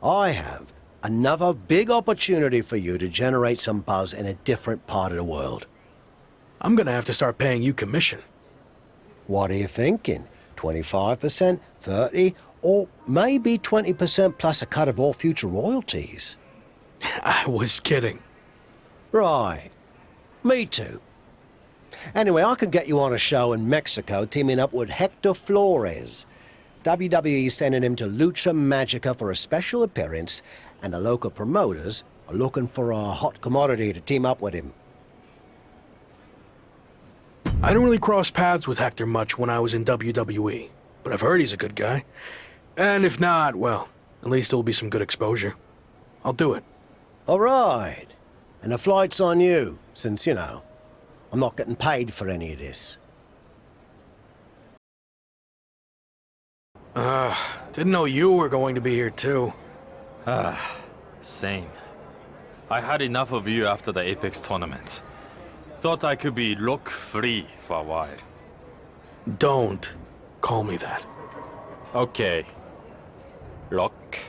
I have another big opportunity for you to generate some buzz in a different part of the world. I'm gonna have to start paying you commission. What are you thinking? 25%, 30%, or maybe 20% plus a cut of all future royalties? I was kidding. Right. Me too. Anyway, I could get you on a show in Mexico teaming up with Hector Flores. WWE's sending him to Lucha Magica for a special appearance, and the local promoters are looking for a hot commodity to team up with him. I don't really cross paths with Hector much when I was in WWE, but I've heard he's a good guy. And if not, well, at least it'll be some good exposure. I'll do it. All right. And the flight's on you, since, you know, I'm not getting paid for any of this. Didn't know you were going to be here too. Same. I had enough of you after the Apex tournament. Thought I could be look-free for a while. Don't call me that. Okay. Look.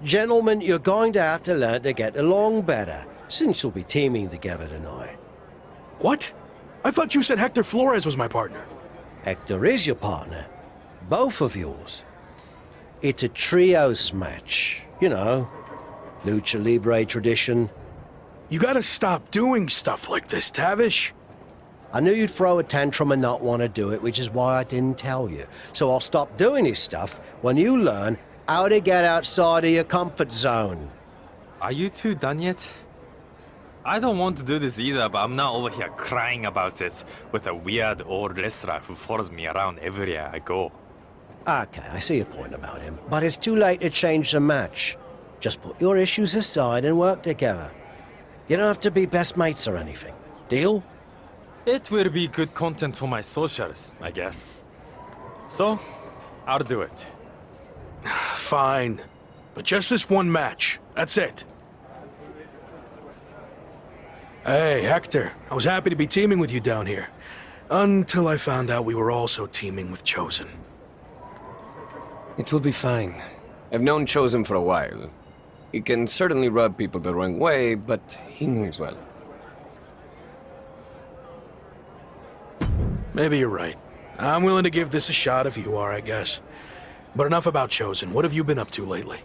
Gentlemen, you're going to have to learn to get along better, since you'll be teaming together tonight. What? I thought you said Hector Flores was my partner. Hector is your partner. Both of yours. It's a trios match. You know, Lucha Libre tradition. You gotta stop doing stuff like this, Tavish. I knew you'd throw a tantrum and not want to do it, which is why I didn't tell you. So I'll stop doing this stuff when you learn how to get outside of your comfort zone. Are you two done yet? I don't want to do this either, but I'm not over here crying about it with a weird old wrestler who follows me around everywhere I go. Okay, I see your point about him, but it's too late to change the match. Just put your issues aside and work together. You don't have to be best mates or anything. Deal? It will be good content for my socials, I guess. So, I'll do it. Fine. But just this one match. That's it. Hey, Hector. I was happy to be teaming with you down here. Until I found out we were also teaming with Chosen. It will be fine. I've known Chosen for a while. He can certainly rub people the wrong way, but he means well. Maybe you're right. I'm willing to give this a shot if you are, I guess. But enough about Chosen. What have you been up to lately?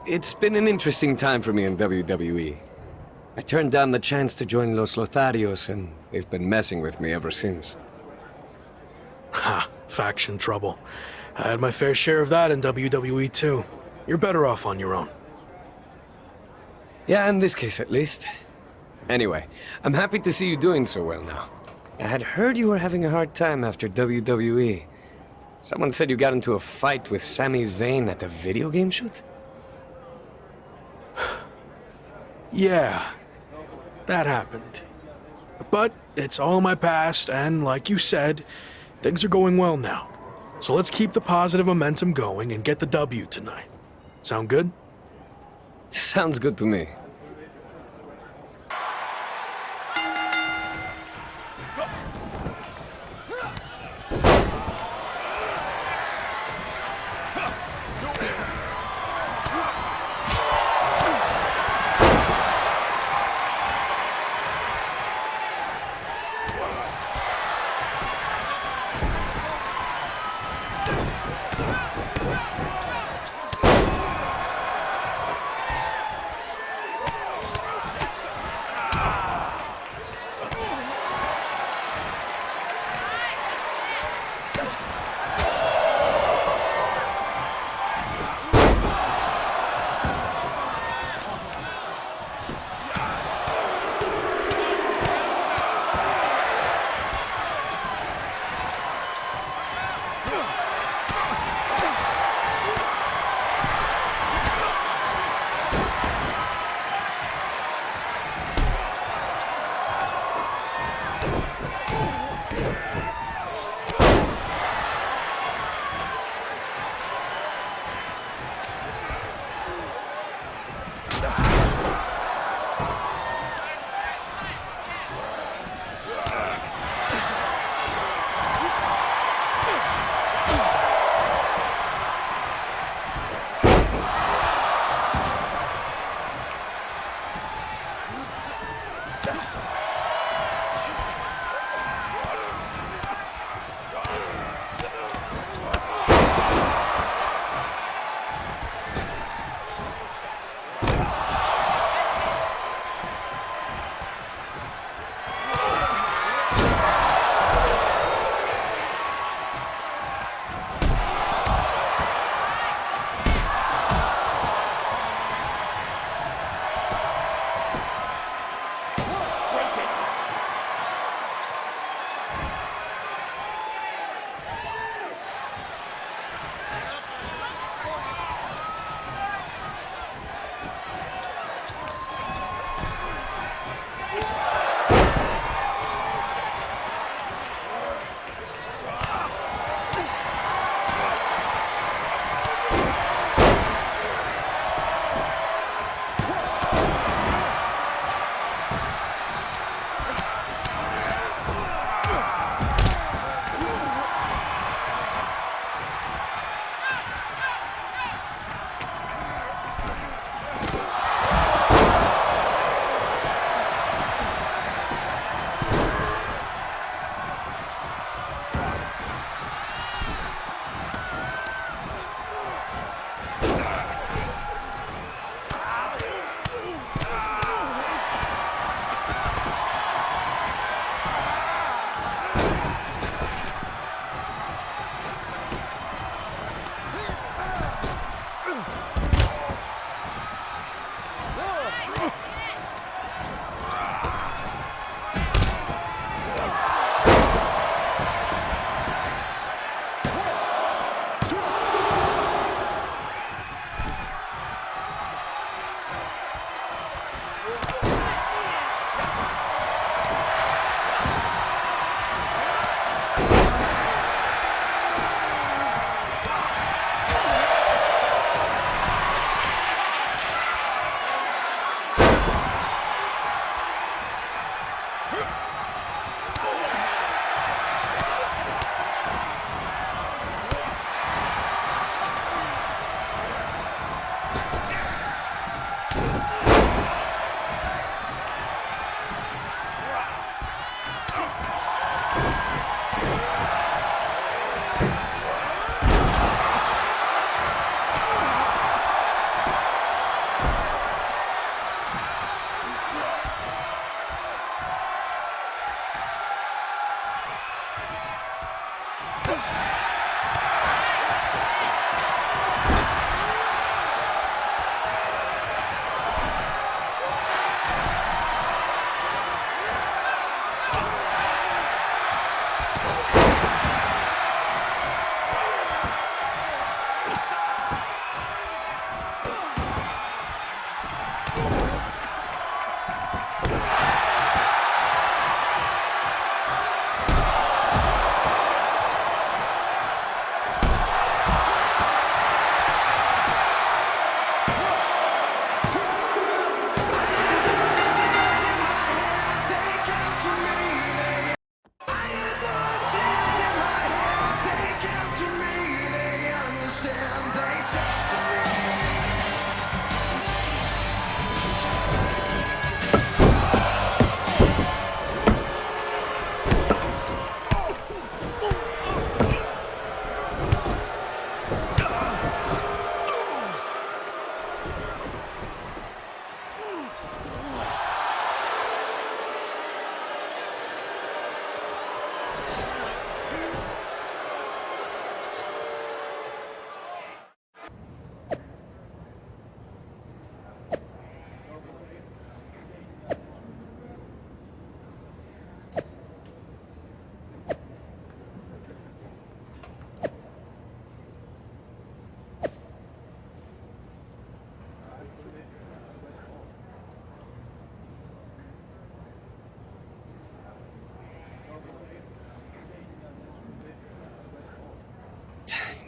It's been an interesting time for me in WWE. I turned down the chance to join Los Lotharios, and they've been messing with me ever since. Ha, faction trouble. I had my fair share of that in WWE too. You're better off on your own. Yeah, in this case at least. Anyway, I'm happy to see you doing so well now. I had heard you were having a hard time after WWE. Someone said you got into a fight with Sami Zayn at a video game shoot? Yeah, that happened. But it's all in my past, and like you said, things are going well now. So let's keep the positive momentum going and get the W tonight. Sound good? Sounds good to me.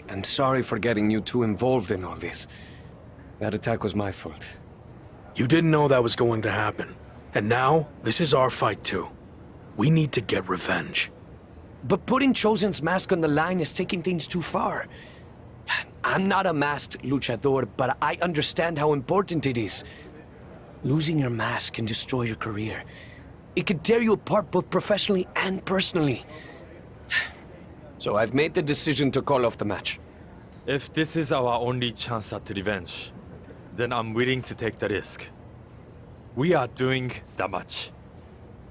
I'm sorry for getting you too involved in all this. That attack was my fault. You didn't know that was going to happen. And now, this is our fight too. We need to get revenge. But putting Chosen's mask on the line is taking things too far. I'm not a masked luchador, but I understand how important it is. Losing your mask can destroy your career. It could tear you apart both professionally and personally. So I've made the decision to call off the match. If this is our only chance at revenge, then I'm willing to take the risk. We are doing the match.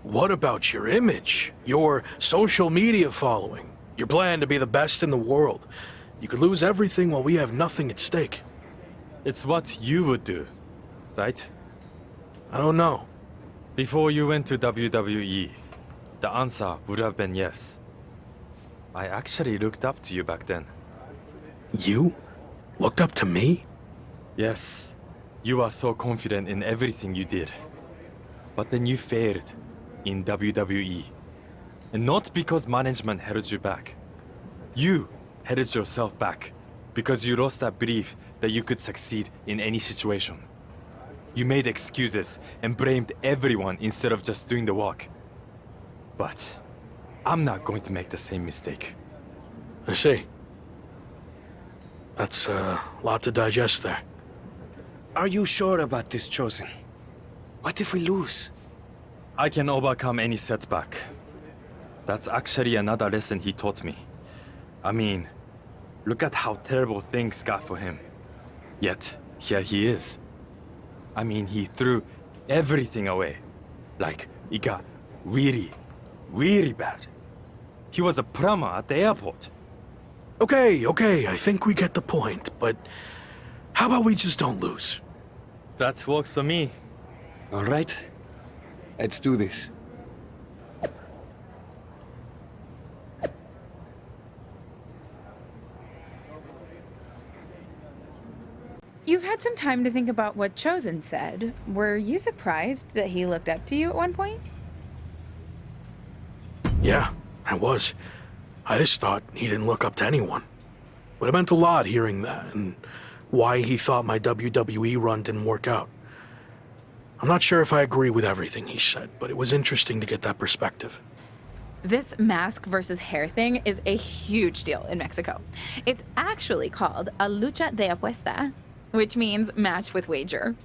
What about your image? Your social media following? Your plan to be the best in the world? You could lose everything while we have nothing at stake. It's what you would do, right? I don't know. Before you went to WWE, the answer would have been yes. I actually looked up to you back then. You? Looked up to me? Yes, you are so confident in everything you did. But then you failed in WWE. And not because management held you back. You held yourself back because you lost that belief that you could succeed in any situation. You made excuses and blamed everyone instead of just doing the work. But I'm not going to make the same mistake. I see. That's a lot to digest there. Are you sure about this, Chosen? What if we lose? I can overcome any setback. That's actually another lesson he taught me. I mean, look at how terrible things got for him. Yet, here he is. I mean, he threw everything away. Like, it got really, really bad. He was a plumber at the airport. Okay, I think we get the point, but how about we just don't lose? That works for me. All right. Let's do this. You've had some time to think about what Chosen said. Were you surprised that he looked up to you at one point? Yeah, I was. I just thought he didn't look up to anyone. But it meant a lot hearing that, and why he thought my WWE run didn't work out. I'm not sure if I agree with everything he said, but it was interesting to get that perspective. This mask versus hair thing is a huge deal in Mexico. It's actually called a lucha de apuesta, which means match with wager.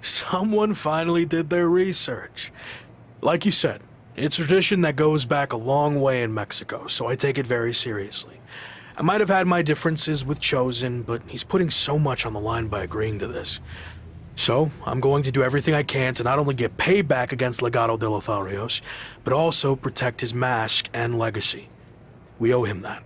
Someone finally did their research. Like you said, it's a tradition that goes back a long way in Mexico, so I take it very seriously. I might have had my differences with Chosen, but he's putting so much on the line by agreeing to this. So, I'm going to do everything I can to not only get payback against Legado de Lotharios, but also protect his mask and legacy. We owe him that.